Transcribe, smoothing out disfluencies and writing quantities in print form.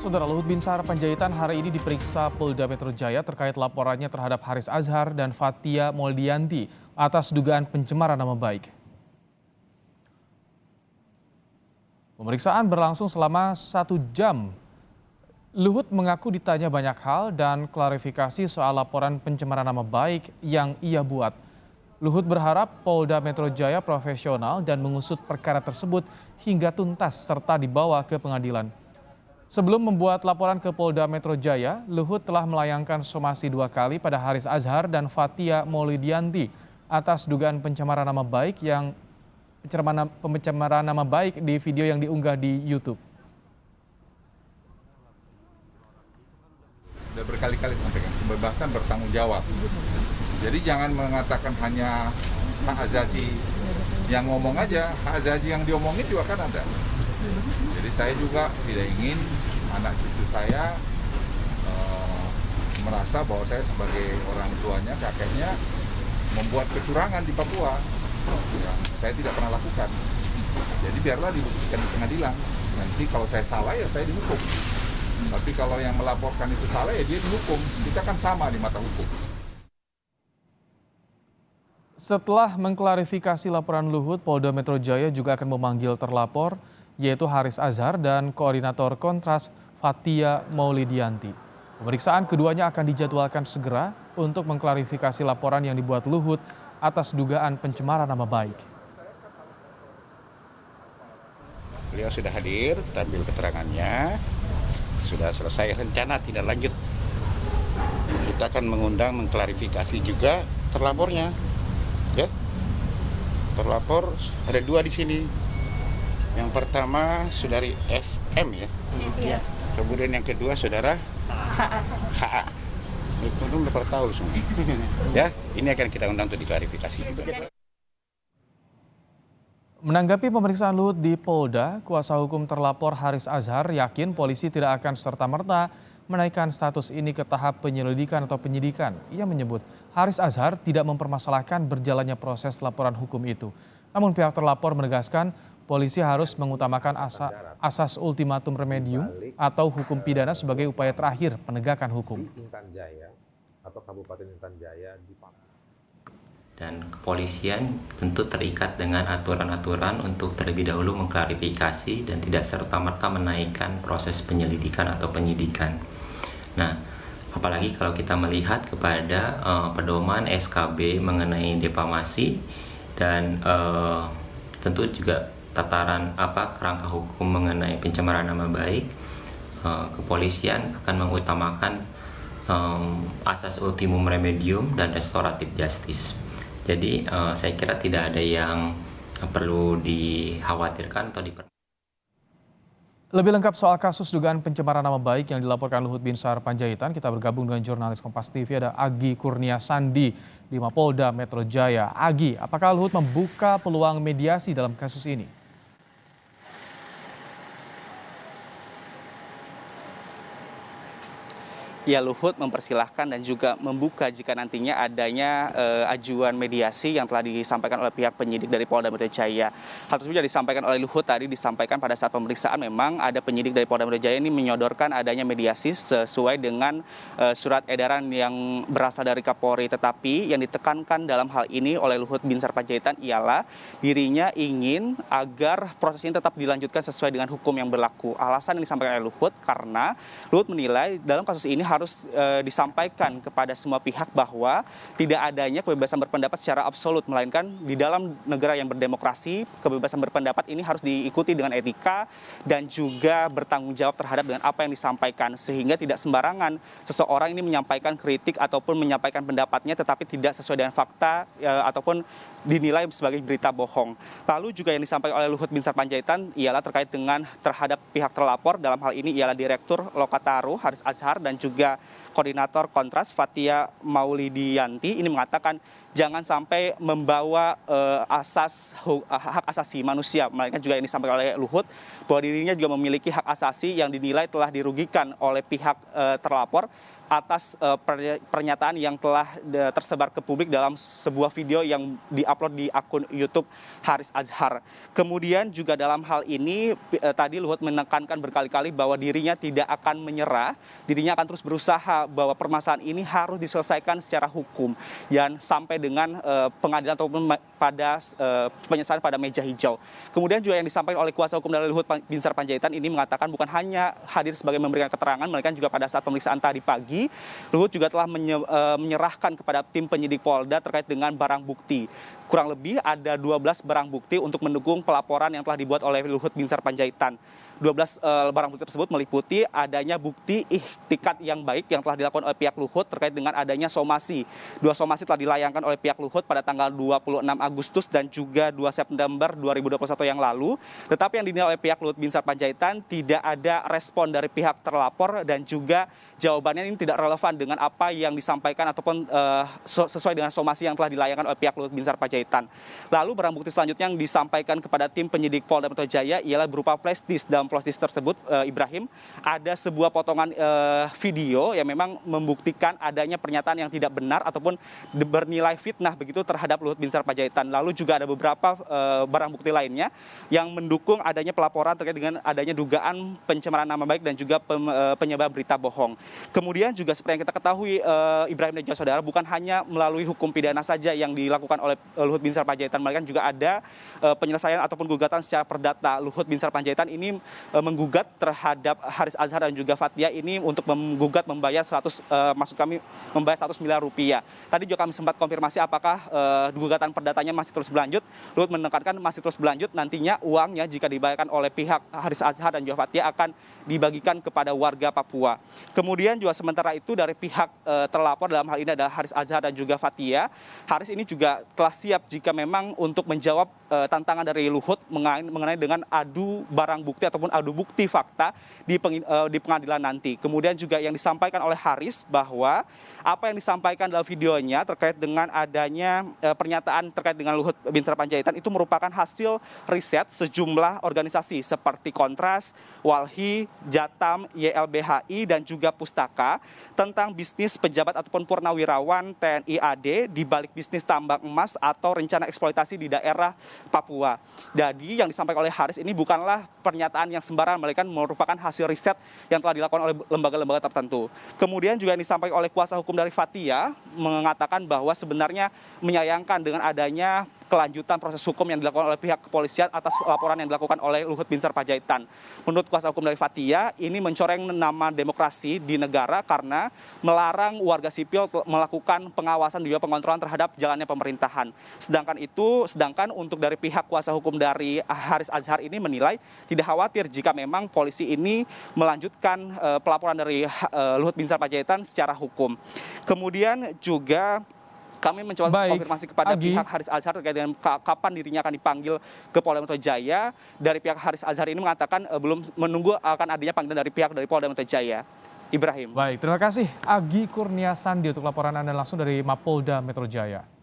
Saudara Luhut Binsar Panjaitan hari ini diperiksa Polda Metro Jaya terkait laporannya terhadap Haris Azhar dan Fathia Moldianti atas dugaan pencemaran nama baik. Pemeriksaan berlangsung selama 1 jam. Luhut mengaku ditanya banyak hal dan klarifikasi soal laporan pencemaran nama baik yang ia buat. Luhut berharap Polda Metro Jaya profesional dan mengusut perkara tersebut hingga tuntas serta dibawa ke pengadilan. Sebelum membuat laporan ke Polda Metro Jaya, Luhut telah melayangkan somasi 2 kali pada Haris Azhar dan Fathia Moldianti atas dugaan pencemaran nama baik pencemaran nama baik di video yang diunggah di YouTube. Sudah berkali-kali sampaikan kebebasan bertanggung jawab. Jadi jangan mengatakan hanya Hak Azazi yang ngomong aja, Hak Azazi yang diomongin juga kan ada. Jadi saya juga tidak ingin anak cucu saya merasa bahwa saya sebagai orang tuanya, kakeknya membuat kecurangan di Papua yang saya tidak pernah lakukan. Jadi biarlah dibuktikan di pengadilan. Nanti kalau saya salah ya saya dihukum. Tapi kalau yang melaporkan itu salah ya dia dihukum. Kita kan sama di mata hukum. Setelah mengklarifikasi laporan Luhut, Polda Metro Jaya juga akan memanggil terlapor, yaitu Haris Azhar dan Koordinator Kontras Fathia Moldianti. Pemeriksaan keduanya akan dijadwalkan segera untuk mengklarifikasi laporan yang dibuat Luhut atas dugaan pencemaran nama baik. Beliau sudah hadir, kita ambil keterangannya, sudah selesai rencana tindak lanjut. Kita akan mengundang mengklarifikasi juga terlapornya. Ya, terlapor ada 2 di sini. Yang pertama saudari FM ya. Iya. Kemudian yang kedua saudara HA. Itu belum dapat tahu semua. Ya, ini akan kita undang untuk diklarifikasi juga. Menanggapi pemeriksaan Luhut di Polda, kuasa hukum terlapor Haris Azhar yakin polisi tidak akan serta-merta menaikkan status ini ke tahap penyelidikan atau penyidikan. Ia menyebut Haris Azhar tidak mempermasalahkan berjalannya proses laporan hukum itu. Namun pihak terlapor menegaskan polisi harus mengutamakan asas ultimatum remedium atau hukum pidana sebagai upaya terakhir penegakan hukum. Intan Jaya atau Kabupaten Intan Jaya di Papua. Dan kepolisian tentu terikat dengan aturan-aturan untuk terlebih dahulu mengklarifikasi dan tidak serta-merta menaikkan proses penyelidikan atau penyidikan. Nah, apalagi kalau kita melihat kepada pedoman SKB mengenai defamasi dan tentu juga tataran kerangka hukum mengenai pencemaran nama baik, kepolisian akan mengutamakan asas ultimum remedium dan restoratif justice. Jadi saya kira tidak ada yang perlu dikhawatirkan atau Lebih lengkap soal kasus dugaan pencemaran nama baik yang dilaporkan Luhut Binsar Panjaitan, kita bergabung dengan jurnalis Kompas TV ada Agi Kurnia Sandi di Mapolda Metro Jaya. Agi, apakah Luhut membuka peluang mediasi dalam kasus ini? Ya, Luhut mempersilahkan dan juga membuka jika nantinya adanya ajuan mediasi yang telah disampaikan oleh pihak penyidik dari Polda Metro Jaya. Hal tersebut yang disampaikan oleh Luhut tadi disampaikan pada saat pemeriksaan memang ada penyidik dari Polda Metro Jaya ini menyodorkan adanya mediasi sesuai dengan surat edaran yang berasal dari Kapolri. Tetapi yang ditekankan dalam hal ini oleh Luhut Binsar Panjaitan ialah dirinya ingin agar proses ini tetap dilanjutkan sesuai dengan hukum yang berlaku. Alasan yang disampaikan oleh Luhut karena Luhut menilai dalam kasus ini harus disampaikan kepada semua pihak bahwa tidak adanya kebebasan berpendapat secara absolut, melainkan di dalam negara yang berdemokrasi, kebebasan berpendapat ini harus diikuti dengan etika dan juga bertanggung jawab terhadap dengan apa yang disampaikan, sehingga tidak sembarangan seseorang ini menyampaikan kritik ataupun menyampaikan pendapatnya tetapi tidak sesuai dengan fakta ataupun dinilai sebagai berita bohong. Lalu juga yang disampaikan oleh Luhut Binsar Panjaitan ialah terkait dengan terhadap pihak terlapor, dalam hal ini ialah Direktur Lokataru Haris Azhar dan juga Koordinator Kontras Fathia Moldianti ini mengatakan jangan sampai membawa hak asasi manusia, melainkan juga yang disampaikan oleh Luhut bahwa dirinya juga memiliki hak asasi yang dinilai telah dirugikan oleh pihak terlapor atas pernyataan yang telah tersebar ke publik dalam sebuah video yang diupload di akun YouTube Haris Azhar. Kemudian juga dalam hal ini tadi Luhut menekankan berkali-kali bahwa dirinya tidak akan menyerah, dirinya akan terus berusaha bahwa permasalahan ini harus diselesaikan secara hukum dan sampai dengan pengadilan ataupun pada penyelesaian pada meja hijau. Kemudian juga yang disampaikan oleh kuasa hukum dari Luhut Binsar Panjaitan ini mengatakan bukan hanya hadir sebagai memberikan keterangan, melainkan juga pada saat pemeriksaan tadi pagi, Luhut juga telah menyerahkan kepada tim penyidik Polda terkait dengan barang bukti. Kurang lebih ada 12 barang bukti untuk mendukung pelaporan yang telah dibuat oleh Luhut Binsar Panjaitan. 12 barang bukti tersebut meliputi adanya bukti ikhtikat yang baik yang telah dilakukan oleh pihak Luhut terkait dengan adanya somasi. 2 somasi telah dilayangkan oleh pihak Luhut pada tanggal 26 Agustus dan juga 2 September 2021 yang lalu. Tetapi yang dinilai oleh pihak Luhut Binsar Panjaitan tidak ada respon dari pihak terlapor dan juga jawabannya ini tidak relevan dengan apa yang disampaikan ataupun sesuai dengan somasi yang telah dilayangkan oleh pihak Luhut Binsar Panjaitan. Lalu barang bukti selanjutnya yang disampaikan kepada tim penyidik Polda Metro Jaya ialah berupa flash disk. Dalam flash disk tersebut, Ibrahim, ada sebuah potongan video yang memang membuktikan adanya pernyataan yang tidak benar ataupun bernilai fitnah begitu terhadap Luhut Binsar Panjaitan. Lalu juga ada beberapa barang bukti lainnya yang mendukung adanya pelaporan terkait dengan adanya dugaan pencemaran nama baik dan juga penyebar berita bohong. Kemudian juga seperti yang kita ketahui, Ibrahim dan juga saudara, bukan hanya melalui hukum pidana saja yang dilakukan oleh Luhut Binsar Panjaitan, melainkan juga ada penyelesaian ataupun gugatan secara perdata. Luhut Binsar Panjaitan ini menggugat terhadap Haris Azhar dan juga Fathia ini untuk menggugat membayar 100 miliar rupiah. Tadi juga kami sempat konfirmasi apakah gugatan perdatanya masih terus berlanjut. Luhut menekankan masih terus berlanjut, nantinya uangnya jika dibayarkan oleh pihak Haris Azhar dan juga Fathia akan dibagikan kepada warga Papua. Kemudian juga sementara itu dari pihak terlapor dalam hal ini adalah Haris Azhar dan juga Fathia. Haris ini juga telah siap jika memang untuk menjawab tantangan dari Luhut mengenai dengan adu barang bukti ataupun adu bukti fakta di pengadilan nanti. Kemudian juga yang disampaikan oleh Haris bahwa apa yang disampaikan dalam videonya terkait dengan adanya pernyataan terkait dengan Luhut Binsar Panjaitan itu merupakan hasil riset sejumlah organisasi seperti Kontras, Walhi, Jatam, YLBHI dan juga Pustaka tentang bisnis pejabat ataupun purnawirawan TNI AD di balik bisnis tambang emas atau rencana eksploitasi di daerah Papua. Jadi yang disampaikan oleh Haris ini bukanlah pernyataan yang sembarangan, melainkan merupakan hasil riset yang telah dilakukan oleh lembaga-lembaga tertentu. Kemudian juga yang disampaikan oleh kuasa hukum dari Fathia mengatakan bahwa sebenarnya menyayangkan dengan adanya kelanjutan proses hukum yang dilakukan oleh pihak kepolisian atas laporan yang dilakukan oleh Luhut Binsar Panjaitan. Menurut kuasa hukum dari Fathia, ini mencoreng nama demokrasi di negara karena melarang warga sipil melakukan pengawasan dan juga pengontrolan terhadap jalannya pemerintahan. Sedangkan untuk dari pihak kuasa hukum dari Haris Azhar ini menilai tidak khawatir jika memang polisi ini melanjutkan pelaporan dari Luhut Binsar Panjaitan secara hukum. Kemudian juga kami mencoba konfirmasi kepada pihak Haris Azhar terkait dengan kapan dirinya akan dipanggil ke Polda Metro Jaya. Dari pihak Haris Azhar ini mengatakan belum menunggu akan adanya panggilan dari pihak dari Polda Metro Jaya. Ibrahim. Baik, terima kasih Agi Kurniasandi untuk laporan Anda langsung dari Mapolda Metro Jaya.